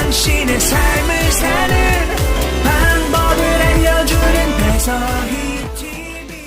당신의 삶을 사는 방법을 알려주는 배서희 TV.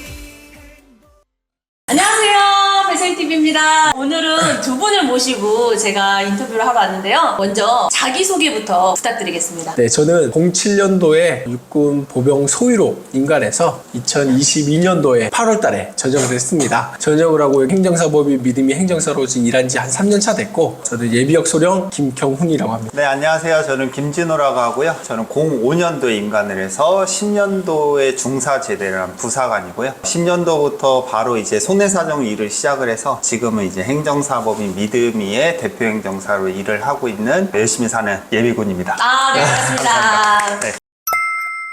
안녕하세요, 배서희TV입니다. 오늘은 두 분을 모시고 제가 인터뷰를 하러 왔는데요. 먼저 자기소개부터 부탁드리겠습니다. 네, 저는 07년도에 육군 보병 소위로 임관해서 2022년도에 8월 달에 전역을 했습니다. 전역을 하고 행정사법이 믿음이 행정사로 일한 지 한 3년 차 됐고, 저는 예비역 소령 김경훈이라고 합니다. 네, 안녕하세요. 저는 김진호라고 하고요. 저는 05년도에 임관을 해서 10년도에 중사 제대를 한 부사관이고요. 10년도부터 바로 이제 손해사정 일을 시작을 해서 지금은 이제 행정사법인 믿음이의 대표 행정사로 일을 하고 있는 열심히 사는 예비군입니다. 아, 네, 반갑습니다. 네.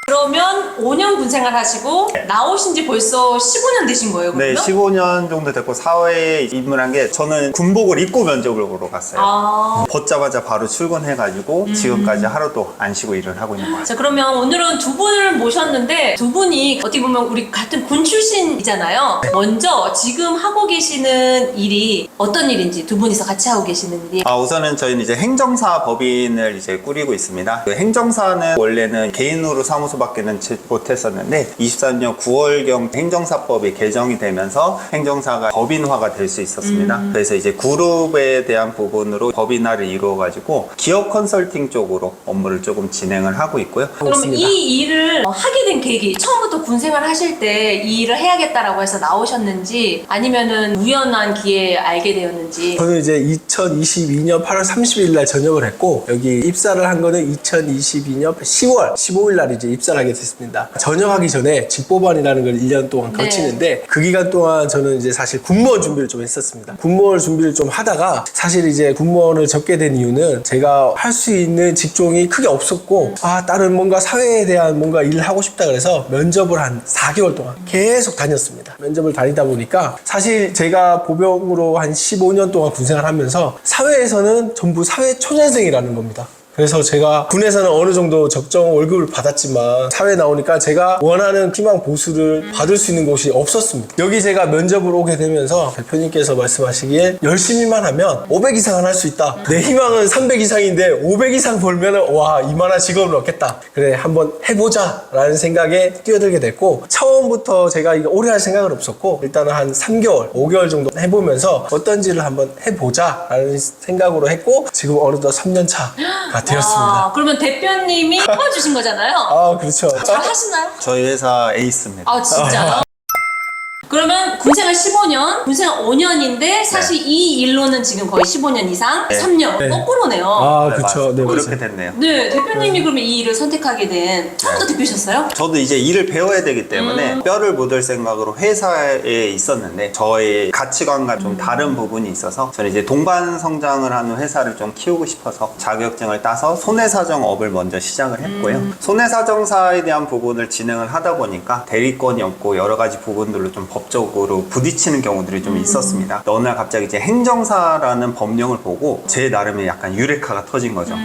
그러면 5년 군 생활 하시고 나오신 지 벌써 15년 되신 거예요, 그러면? 네, 15년 정도 됐고 사회에 입문한 게 저는 군복을 입고 면접을 보러 갔어요. 아. 벗자마자 바로 출근해가지고 지금까지 하루도 안 쉬고 일을 하고 있는 것 같아요. 자, 그러면 오늘은 두 분을 모셨는데 두 분이 어떻게 보면 우리 같은 군 출신이잖아요. 먼저 지금 하고 계시는 일이 어떤 일인지 두 분이서 같이 하고 계시는 일이. 우선은 저희는 이제 행정사 법인을 이제 꾸리고 있습니다. 그 행정사는 원래는 개인으로 사무소밖에는 못했었는데 23년 9월경 행정사법이 개정이 되면서 행정사가 법인화가 될 수 있었습니다. 그래서 이제 그룹에 대한 부분으로 법인화를 이루어가지고 기업 컨설팅 쪽으로 업무를 조금 진행을 하고 있고요. 그러면 이 일을 하게 된 계기, 처음부터 군 생활 하실 때 이 일을 해야겠다라고 해서 나오셨는지 아니면은 우연한 기회에 알게 되었는지. 저는 이제 2022년 8월 30일 날 전역을 했고, 여기 입사를 한 거는 2022년 10월 15일 날 이제 입사를 하게 됐습니다. 전역하기 전에 직보반이라는 걸 1년 동안 네. 거치는데, 그 기간 동안 저는 이제 사실 군무원 준비를 좀 했었습니다. 군무원 준비를 좀 하다가 사실 이제 군무원을 접게 된 이유는 제가 할 수 있는 직종이 크게 없었고, 다른 뭔가 사회에 대한 뭔가 일을 하고 싶다 그래서 면접을 한 4개월 동안 계속 다녔습니다. 면접을 다니다 보니까 사실 제가 보병으로 한 15년 동안 군생활 하면서 사회에서는 전부 사회 초년생이라는 겁니다. 그래서 제가 군에서는 어느 정도 적정 월급을 받았지만 사회에 나오니까 제가 원하는 희망 보수를 받을 수 있는 곳이 없었습니다. 여기 제가 면접을 오게 되면서 대표님께서 말씀하시기에 열심히만 하면 500 이상은 할 수 있다. 내 희망은 300 이상인데 500 이상 벌면은 와, 이만한 직업을 얻겠다. 그래, 한번 해보자 라는 생각에 뛰어들게 됐고, 처음부터 제가 이거 오래 할 생각은 없었고 일단은 한 3개월, 5개월 정도 해보면서 어떤지를 한번 해보자 라는 생각으로 했고, 지금 어느덧 3년 차가 되었습니다. 그러면 대표님이 뽑아주신 거잖아요. 그렇죠. 잘 하시나요? 저희 회사 에이스입니다. 아, 진짜요? 그러면 군생활 15년, 군생활 5년인데 사실 이 일로는 지금 거의 15년 이상, 3년, 네. 거꾸로네요. 그렇죠. 네, 그렇게 맞아요. 됐네요. 네, 대표님이 그러면 이 일을 선택하게 된 처음부터 대표셨어요? 저도 이제 일을 배워야 되기 때문에 뼈를 묻을 생각으로 회사에 있었는데 저의 가치관과 좀 다른 부분이 있어서 저는 이제 동반 성장을 하는 회사를 좀 키우고 싶어서 자격증을 따서 손해사정업을 먼저 시작을 했고요. 손해사정사에 대한 부분을 진행을 하다 보니까 대리권이 없고 여러 가지 부분들로 좀 법적으로 부딪히는 경우들이 좀 있었습니다. 어느 날 갑자기 이제 행정사라는 법령을 보고 제 나름의 약간 유레카가 터진 거죠.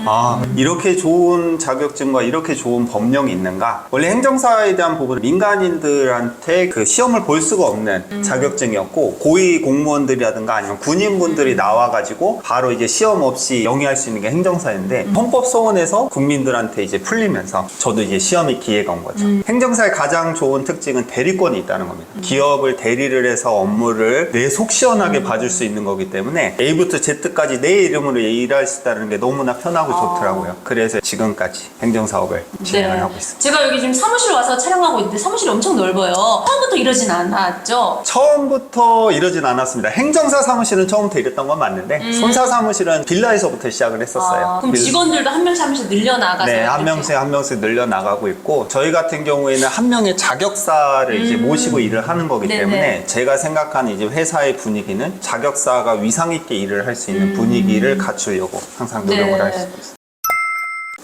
이렇게 좋은 자격증과 이렇게 좋은 법령이 있는가? 원래 행정사에 대한 부분은 민간인들한테 그 시험을 볼 수가 없는 자격증이었고, 고위 공무원들이라든가 아니면 군인분들이 나와가지고 바로 이제 시험 없이 영위할 수 있는 게 행정사인데, 헌법 소원에서 국민들한테 이제 풀리면서 저도 이제 시험의 기회가 온 거죠. 행정사의 가장 좋은 특징은 대리권이 있다는 겁니다. 기업을 대리를 해서 업무를 내 속 시원하게 봐줄 수 있는 거기 때문에 A부터 Z까지 내 이름으로 일할 수 있다는 게 너무나 편하고 좋더라고요. 그래서 지금까지 행정사업을 진행을 하고 있습니다. 제가 여기 지금 사무실 와서 촬영하고 있는데 사무실이 엄청 넓어요. 처음부터 이러진 않았죠? 처음부터 이러진 않았습니다. 행정사 사무실은 처음부터 이랬던 건 맞는데 손사 사무실은 빌라에서부터 시작을 했었어요. 그럼 직원들도 한 명씩 한 명씩 늘려나가서 네, 한 명씩 늘려나가고 있고, 저희 같은 경우에는 한 명의 자격사를 이제 모시고 일을 하는 거기 때문에 제가 생각하는 이제 회사의 분위기는 자격사가 위상 있게 일을 할 수 있는 분위기를 갖추려고 항상 노력을 할 수 있습니다.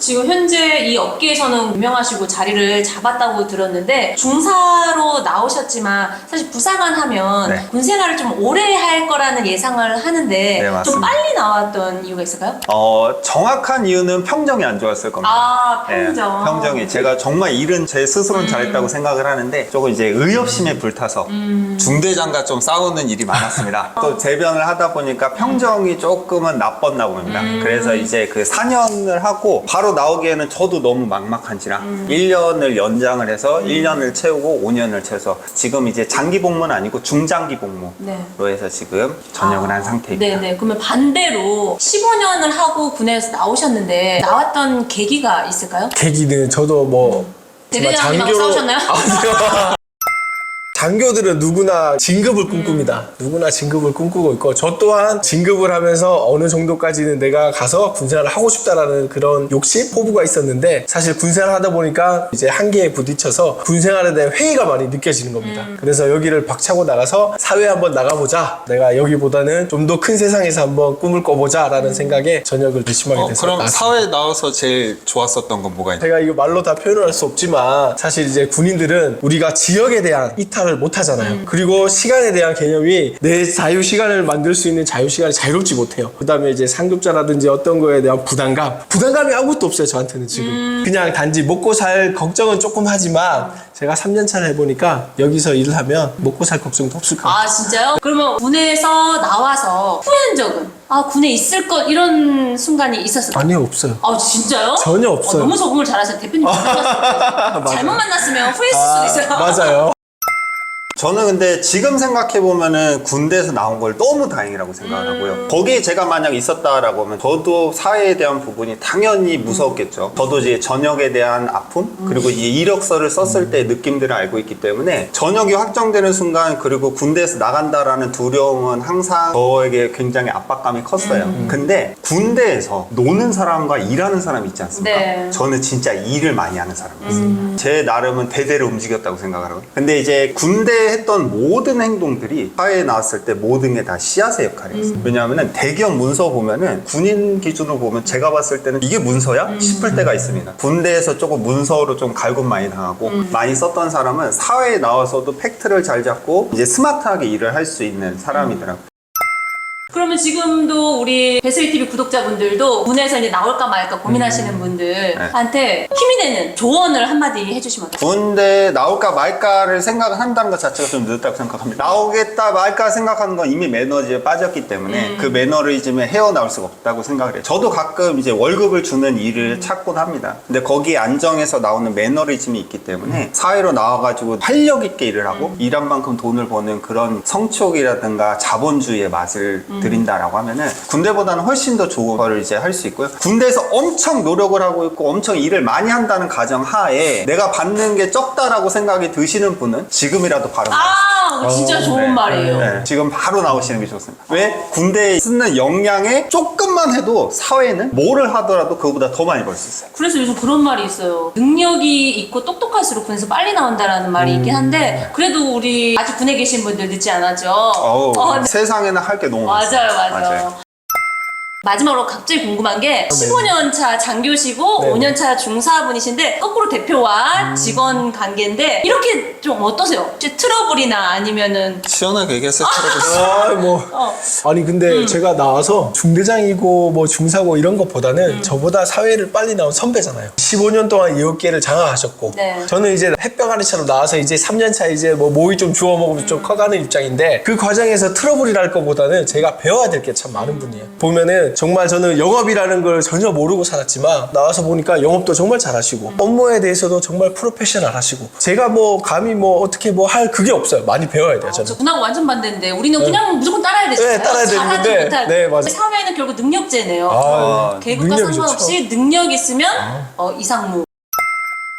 지금 현재 이 업계에서는 유명하시고 자리를 잡았다고 들었는데 중사로 나오셨지만 사실 부사관 하면 네. 군 생활을 좀 오래 할 거라는 예상을 하는데 네, 좀 맞습니다. 빨리 나왔던 이유가 있을까요? 정확한 이유는 평정이 안 좋았을 겁니다. 아, 평정. 네, 평정이 제가 정말 일은 제 스스로는 잘했다고 생각을 하는데 조금 이제 의협심에 불타서 중대장과 좀 싸우는 일이 많았습니다. 또 재변을 하다 보니까 평정이 조금은 나빴나 봅니다. 그래서 이제 그 4년을 하고 바로 나오기에는 저도 너무 막막한지라 1년을 연장을 해서 1년을 채우고 5년을 채워서 지금 이제 장기 복무는 아니고 중장기 복무로 네. 해서 지금 전역을 한 상태입니다. 네네. 그러면 반대로 15년을 하고 군에서 나오셨는데 나왔던 계기가 있을까요? 계기는 저도 뭐 대대장님하고 싸우셨나요? 장교들은 누구나 진급을 꿈꿉니다. 누구나 진급을 꿈꾸고 있고 저 또한 진급을 하면서 어느 정도까지는 내가 가서 군생활을 하고 싶다라는 그런 욕심, 포부가 있었는데 사실 군생활을 하다 보니까 이제 한계에 부딪혀서 군생활에 대한 회의가 많이 느껴지는 겁니다. 그래서 여기를 박차고 나가서 사회에 한번 나가보자. 내가 여기보다는 좀 더 큰 세상에서 한번 꿈을 꿔보자 라는 생각에 전역을 결심하게 됐습니다. 그럼 사회에 나와서 제일 좋았었던 건 뭐가 있나요? 제가 이거 말로 다 표현을 할 수 없지만 사실 이제 군인들은 우리가 지역에 대한 이탈을 못 하잖아요. 그리고 시간에 대한 개념이 내 자유 시간을 만들 수 있는 자유 시간이 자유롭지 못해요. 그다음에 이제 상급자라든지 어떤 거에 대한 부담감이 아무것도 없어요. 저한테는 지금 그냥 단지 먹고 살 걱정은 조금 하지만 제가 3년 차를 해보니까 여기서 일을 하면 먹고 살 걱정도 없을 것 같아요. 아 진짜요? 그러면 군에서 나와서 후회한 적은? 아 군에 있을 것 이런 순간이 있었을까요? 아니요, 없어요. 아 진짜요? 전혀 없어요. 너무 적응을 잘하셔요. 대표님 잘못 만났으면 후회했을 수도 있어요. 맞아요. 저는 근데 지금 생각해보면은 군대에서 나온 걸 너무 다행이라고 생각을 하고요. 거기에 제가 만약 있었다라고 하면 저도 사회에 대한 부분이 당연히 무서웠겠죠. 저도 이제 전역에 대한 아픔, 그리고 이제 이력서를 썼을 때 느낌들을 알고 있기 때문에 전역이 확정되는 순간 그리고 군대에서 나간다라는 두려움은 항상 저에게 굉장히 압박감이 컸어요. 근데 군대에서 노는 사람과 일하는 사람이 있지 않습니까? 네. 저는 진짜 일을 많이 하는 사람이었어요. 제 나름은 대대로 움직였다고 생각을 하거든요. 근데 이제 군대 했던 모든 행동들이 사회에 나왔을 때 모든 게 다 씨앗의 역할이었어요. 왜냐하면 대기업 문서 보면은 군인 기준으로 보면 제가 봤을 때는 이게 문서야? 싶을 때가 있습니다. 군대에서 조금 문서로 좀 갈굼 많이 당하고 많이 썼던 사람은 사회에 나와서도 팩트를 잘 잡고 이제 스마트하게 일을 할 수 있는 사람이더라고요. 그러면 지금도 우리 베스리TV 구독자분들도 군에서 이제 나올까 말까 고민하시는 분들한테 힘이 되는 조언을 한마디 해주시면 어떨까요? 군대 나올까 말까를 생각을 한다는 것 자체가 좀 늦었다고 생각합니다. 나오겠다 말까 생각하는 건 이미 매너리즘에 빠졌기 때문에 그 매너리즘에 헤어나올 수가 없다고 생각을 해요. 저도 가끔 이제 월급을 주는 일을 찾곤 합니다. 근데 거기에 안정해서 나오는 매너리즘이 있기 때문에 사회로 나와가지고 활력 있게 일을 하고 일한 만큼 돈을 버는 그런 성취욕이라든가 자본주의의 맛을 드린다라고 하면은 군대보다는 훨씬 더 좋은 거를 이제 할 수 있고요. 군대에서 엄청 노력을 하고 있고 엄청 일을 많이 한다는 가정 하에 내가 받는 게 적다라고 생각이 드시는 분은 지금이라도 바로 아 진짜 좋은 말이에요. 네, 지금 바로 나오시는 게 좋습니다. 왜? 군대에 쓰는 역량에 조금만 해도 사회는 뭐를 하더라도 그거보다 더 많이 벌 수 있어요. 그래서 요즘 그런 말이 있어요. 능력이 있고 똑똑할수록 군에서 빨리 나온다라는 말이 있긴 한데 그래도 우리 아직 군에 계신 분들 늦지 않았죠? 네. 세상에는 할 게 너무 많아요. 맞아요. 마지막으로 갑자기 궁금한 게 15년 차 장교시고 네. 5년 차 중사분이신데 거꾸로 대표와 직원 관계인데 이렇게 좀 어떠세요? 혹시 트러블이나 아니면은 시원하게 얘기했어요. 트러블. 아니 근데 제가 나와서 중대장이고 뭐 중사고 이런 것보다는 저보다 사회를 빨리 나온 선배잖아요. 15년 동안 예업계를 장악하셨고 네. 저는 이제 햇볕 아래처럼 나와서 이제 3년 차 이제 뭐 모이 좀 주워 먹으면 좀 커가는 입장인데 그 과정에서 트러블이랄 것보다는 제가 배워야 될 게 참 많은 분이에요. 보면은 정말 저는 영업이라는 걸 전혀 모르고 살았지만 나와서 보니까 영업도 정말 잘하시고 업무에 대해서도 정말 프로페셔널 하시고 제가 뭐 감히 뭐 어떻게 뭐 할 그게 없어요. 많이 배워야 돼요. 저는. 저 군하고 완전 반대인데 우리는 그냥 무조건 따라야 되잖아요. 네, 따라야 잘하든 되는데. 못하든. 네, 맞아요. 사회는 결국 능력제네요. 계급과 능력이 상관없이 능력 있으면 이상무.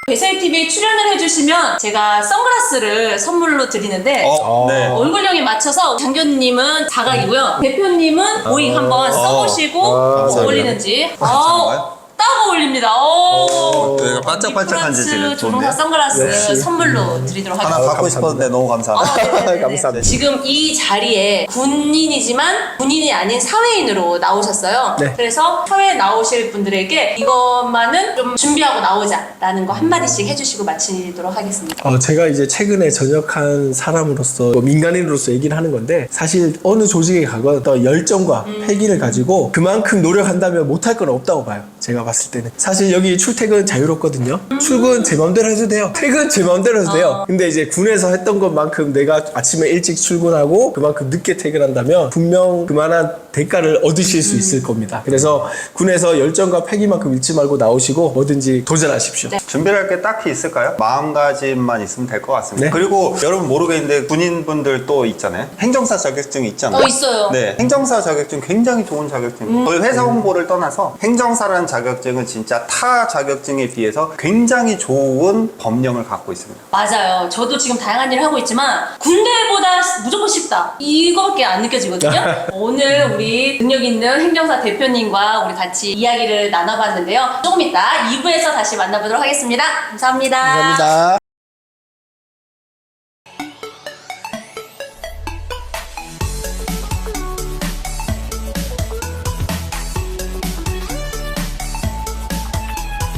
베스리TV에 출연을 해주시면 제가 선글라스를 선물로 드리는데 네. 얼굴형에 맞춰서 장교님은 사각이고요. 대표님은 모잉 한번 써보시고 감사합니다. 어울리는지. 괜찮은가요? 딱 어울립니다. 오. 내가 반짝반짝한지 지금 프랑스 조종사 좋은데요? 선글라스 역시. 선물로 드리도록 하나 하겠습니다. 갖고 싶었는데 너무 감사합니다. 네네네. 감사합니다. 지금 이 자리에 군인이지만 군인이 아닌 사회인으로 나오셨어요. 네. 그래서 사회에 나오실 분들에게 이것만은 좀 준비하고 나오자라는 거 한마디씩 해주시고 마치도록 하겠습니다. 제가 이제 최근에 전역한 사람으로서 뭐 민간인으로서 얘기를 하는 건데 사실 어느 조직에 가건 어떤 열정과 패기를 가지고 그만큼 노력한다면 못할 건 없다고 봐요. 제가 봤을 때는 사실 여기 출퇴근 자유롭거든요. 출근 제 마음대로 해도 돼요. 퇴근 제 마음대로 해도 돼요. 근데 이제 군에서 했던 것만큼 내가 아침에 일찍 출근하고 그만큼 늦게 퇴근한다면 분명 그만한 대가를 얻으실 수 있을 겁니다. 그래서 군에서 열정과 패기만큼 잃지 말고 나오시고 뭐든지 도전하십시오. 네. 준비할 게 딱히 있을까요? 마음가짐만 있으면 될 것 같습니다. 네. 그리고 여러분 모르겠는데 군인분들 또 있잖아요. 행정사 자격증이 있잖아요. 있어요. 네, 행정사 자격증 굉장히 좋은 자격증이에요. 거의 회사 홍보를 떠나서 행정사라는 자격증은 진짜 타 자격증에 비해서 굉장히 좋은 법령을 갖고 있습니다. 맞아요. 저도 지금 다양한 일을 하고 있지만 군대보다 무조건 쉽다. 이거밖에 안 느껴지거든요. 오늘 우리 능력 있는 행정사 대표님과 우리 같이 이야기를 나눠봤는데요. 조금 이따 2부에서 다시 만나보도록 하겠습니다. 감사합니다. 감사합니다.